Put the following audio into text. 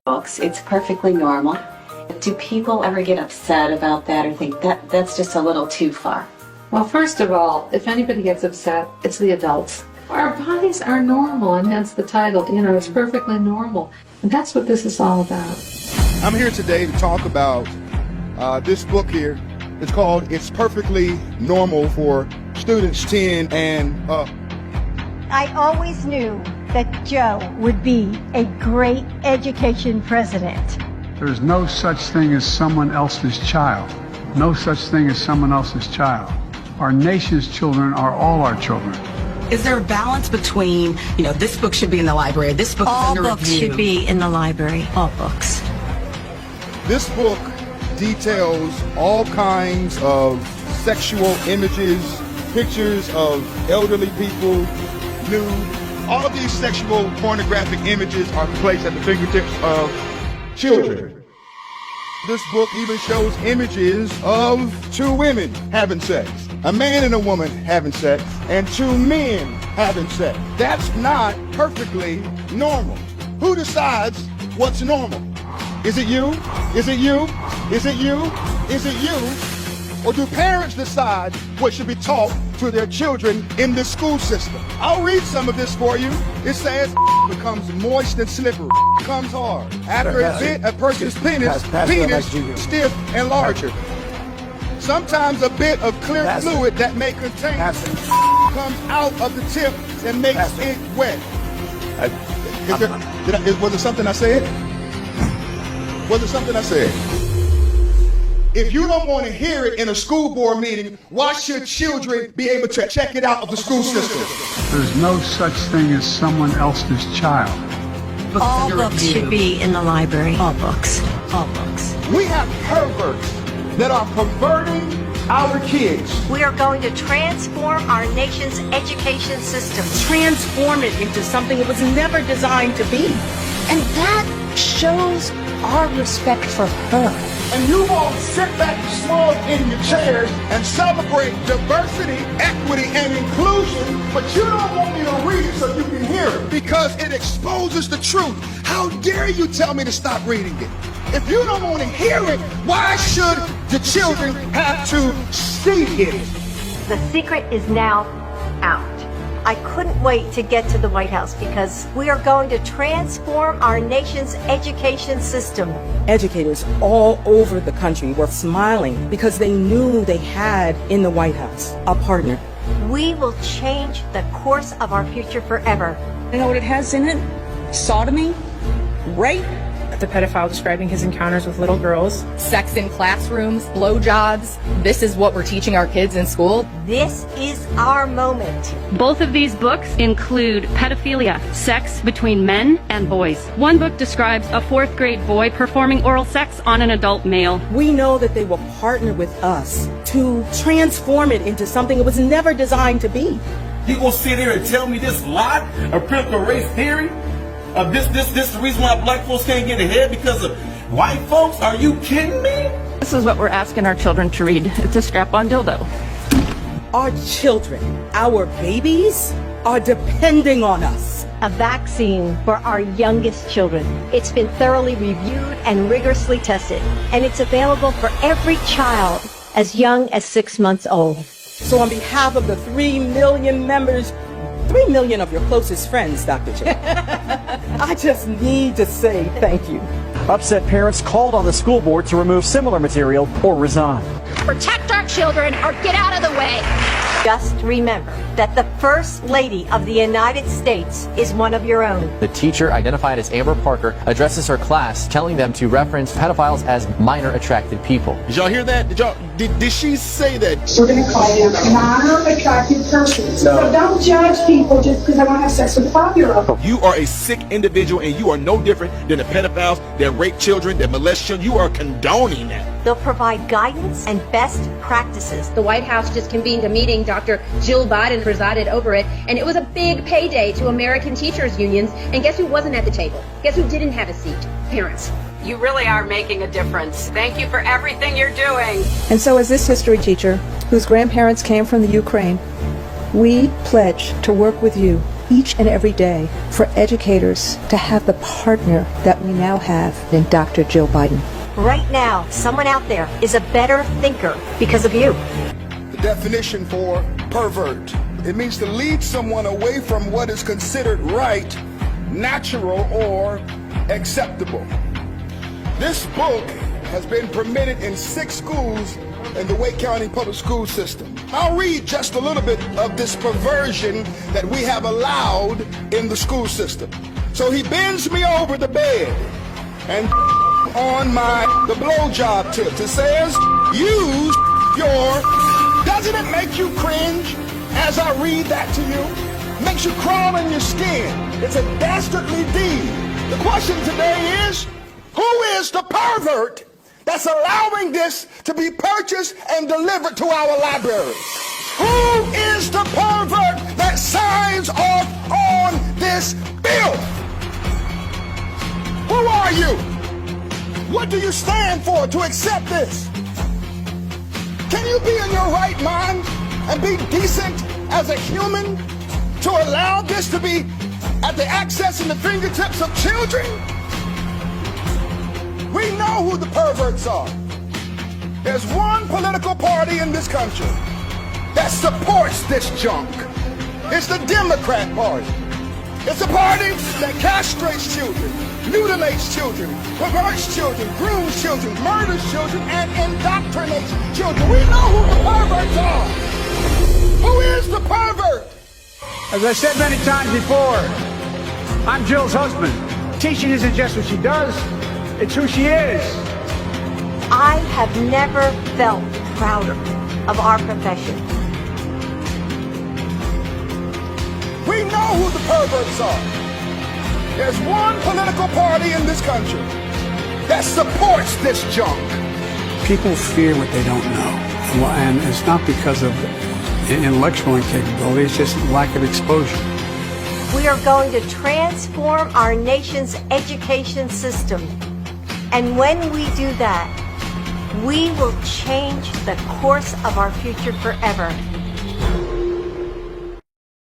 books. It's perfectly normal. Do people ever get upset about that or think that's just a little too far? Well, first of all, if anybody gets upset, it's the adults. Our bodies are normal, and hence the title, it's perfectly normal. And that's what this is all about. I'm here today to talk about this book here. It's called It's Perfectly Normal for Students 10 and Up. I always knew that Joe would be a great education president. There's no such thing as someone else's child. No such thing as someone else's child. Our nation's children are all our children. Is there a balance between, this book should be in the library, this book is under review? All books should be in the library, all books. This book details all kinds of sexual images, pictures of elderly people, nude. All of these sexual pornographic images are placed at the fingertips of children. This book even shows images of two women having sex, a man and a woman having sex, and two men having sex. That's not perfectly normal. Who decides what's normal? Is it you? Is it you? Is it you? Is it you? Or do parents decide what should be taught to their children in the school system? I'll read some of this for you. It says becomes moist and slippery, becomes hard. After a bit, a person's penis stiff and larger. Sometimes a bit of clear fluid that may contain comes out of the tip and makes it wet. Was it something I said? Was it something I said? If you don't want to hear it in a school board meeting, why should children be able to check it out of the school system? There's no such thing as someone else's child. All books should be in the library, all books, all books. We have perverts that are perverting our kids. We are going to transform our nation's education system. Transform it into something it was never designed to be. And that shows our respect for her. And you all sit back small in your chairs and celebrate diversity, equity, and inclusion, but you don't want me to read it so you can hear it because it exposes the truth. How dare you tell me to stop reading it? If you don't want to hear it, why should the children have to see it? The secret is now out. I couldn't wait to get to the White House because we are going to transform our nation's education system. Educators all over the country were smiling because they knew they had in the White House a partner. We will change the course of our future forever. You know what it has in it? Sodomy, rape, the pedophile describing his encounters with little girls, sex in classrooms, blowjobs. This is what we're teaching our kids in school. This is our moment. Both of these books include pedophilia, sex between men and boys. One book describes a 4th grade boy performing oral sex on an adult male. We know that they will partner with us to transform it into something it was never designed to be. You gonna sit here and tell me this lie of critical race theory? This is the reason why black folks can't get ahead because of white folks? Are you kidding me? This is what we're asking our children to read. It's a strap-on dildo. Our children, our babies, are depending on us. A vaccine for our youngest children. It's been thoroughly reviewed and rigorously tested, and it's available for every child as young as 6 months old. So on behalf of the 3 million members, 3 million of your closest friends, Dr. J, I just need to say thank you. Upset parents called on the school board to remove similar material or resign. Protect our children or get out of the way. Just remember that the First Lady of the United States is one of your own. The teacher, identified as Amber Parker, addresses her class, telling them to reference pedophiles as minor attracted people. Did y'all hear that? Did she say that? We're going to call them minor attracted persons. So don't judge people just because they want to have sex with a 5-year-old. You are a sick individual and you are no different than the pedophiles that rape children, that molest children. You are condoning that. They'll provide guidance and best practices. The White House just convened a meeting. Dr. Jill Biden presided over it, and it was a big payday to American teachers unions. And guess who wasn't at the table? Guess who didn't have a seat? Parents. You really are making a difference. Thank you for everything you're doing. And so as this history teacher, whose grandparents came from the Ukraine, we pledge to work with you each and every day for educators to have the partner that we now have in Dr. Jill Biden. Right now, someone out there is a better thinker because of you. The definition for pervert. It means to lead someone away from what is considered right, natural, or acceptable. This book has been permitted in 6 schools in the Wake County public school system. I'll read just a little bit of this perversion that we have allowed in the school system. So he bends me over the bed and on the blowjob tip. It says, use your... Doesn't it make you cringe as I read that to you? Makes you crawl in your skin. It's a dastardly deed. The question today is, who is the pervert that's allowing this to be purchased and delivered to our libraries? Who is the pervert that signs off on this bill? Who are you? What do you stand for to accept this? Can you be in your right mind and be decent as a human to allow this to be at the access and the fingertips of children? We know who the perverts are. There's one political party in this country that supports this junk. It's the Democrat Party. It's a party that castrates children, mutilates children, perverts children, grooms children, murders children, and indoctrinates children. We know who the perverts are. Who is the pervert? As I said many times before, I'm Jill's husband. Teaching isn't just what she does, it's who she is. I have never felt prouder of our profession. We know who the perverts are. There's one political party in this country that supports this junk. People fear what they don't know. And it's not because of intellectual incapability, it's just lack of exposure. We are going to transform our nation's education system. And when we do that, we will change the course of our future forever.